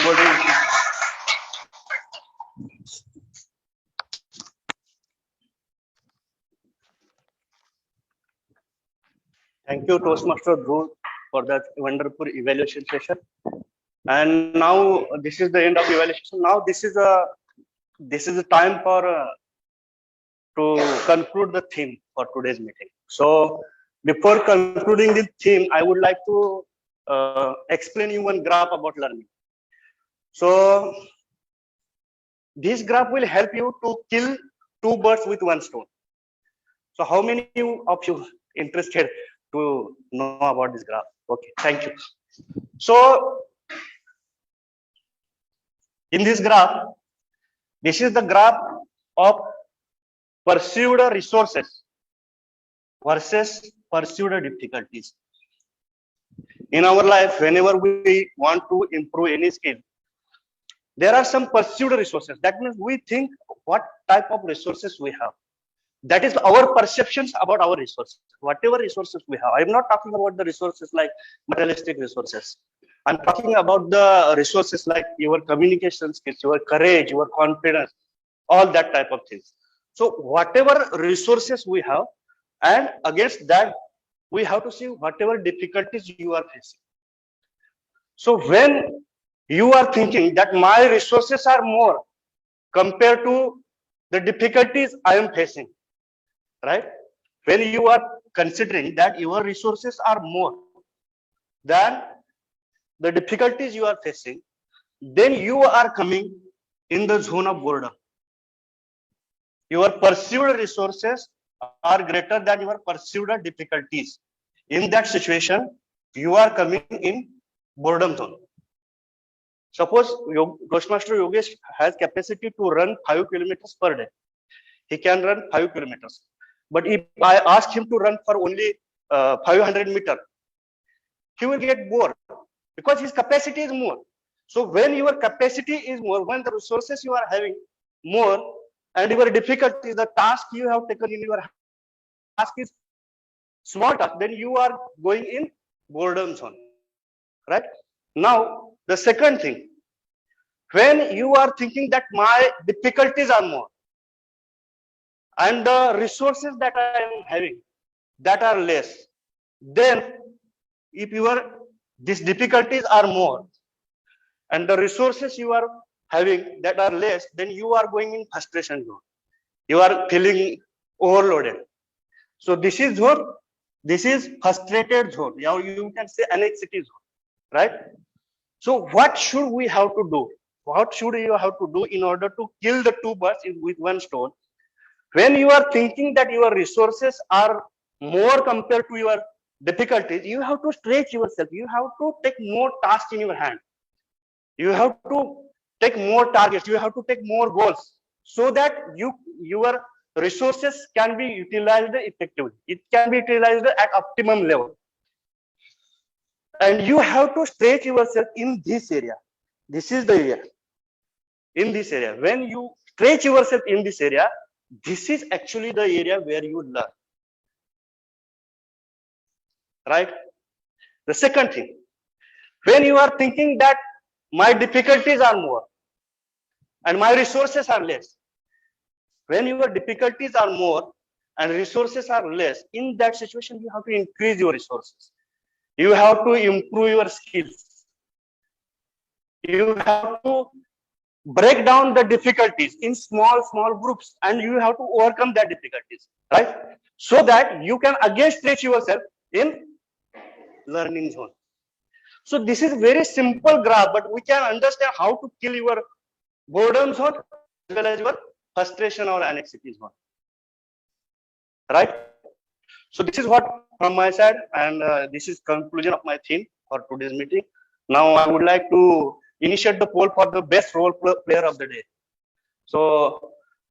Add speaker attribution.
Speaker 1: recording. Thank you, Toastmaster Dhruv, for that wonderful evaluation session. And now this is the end of evaluation. Now this is a time for to conclude the theme for today's meeting. So before concluding this theme, I would like to explain you one graph about learning. So this graph will help you to kill two birds with one stone. So how many of you interested to know about this graph? Okay, thank you. So in this graph, this is the graph of perceived resources versus perceived difficulties. In our life, whenever we want to improve any skill, there are some perceived resources. That means we think what type of resources we have. That is our perceptions about our resources. Whatever resources we have. I'm not talking about the resources like materialistic resources. I'm talking about the resources like your communication skills, your courage, your confidence, all that type of things. So whatever resources we have, and against that, we have to see whatever difficulties you are facing. So when you are thinking that my resources are more compared to the difficulties I am facing, right? When you are considering that your resources are more than the difficulties you are facing, then you are coming in the zone of boredom. Your perceived resources are greater than your perceived difficulties. In that situation, you are coming in boredom zone. Suppose Toastmaster Yogesh has capacity to run 5 kilometers per day. He can run 5 kilometers. But if I ask him to run for only 500 meters, he will get bored because his capacity is more. So when your capacity is more, when the resources you are having more, and your difficulty, the task you have taken in your task is small task, then you are going in boredom zone, right? Now, the second thing, when you are thinking that my difficulties are more and the resources that I am having that are less, then if these difficulties are more and the resources you are having that are less, then you are going in frustration zone. You are feeling overloaded. So this is zone. This is frustrated zone. You can say anxiety zone, right? So what should we have to do? What should you have to do in order to kill the two birds with one stone? When you are thinking that your resources are more compared to your difficulties, you have to stretch yourself. You have to take more tasks in your hand. You have to take more targets. You have to take more goals so that your resources can be utilized effectively. It can be utilized at optimum level. And you have to stretch yourself in this area. This is the area. In this area. When you stretch yourself in this area, this is actually the area where you learn. Right? The second thing, when you are thinking that my difficulties are more and my resources are less, when your difficulties are more and resources are less, in that situation, you have to increase your resources. You have to improve your skills. You have to break down the difficulties in small groups, and you have to overcome that difficulties, right? So that you can again stretch yourself in learning zone. So this is very simple graph, but we can understand how to kill your boredom zone as well as your frustration or anxiety zone, right? So this is what from my side, and this is conclusion of my theme for today's meeting. Now I would like to initiate the poll for the best role player of the day. So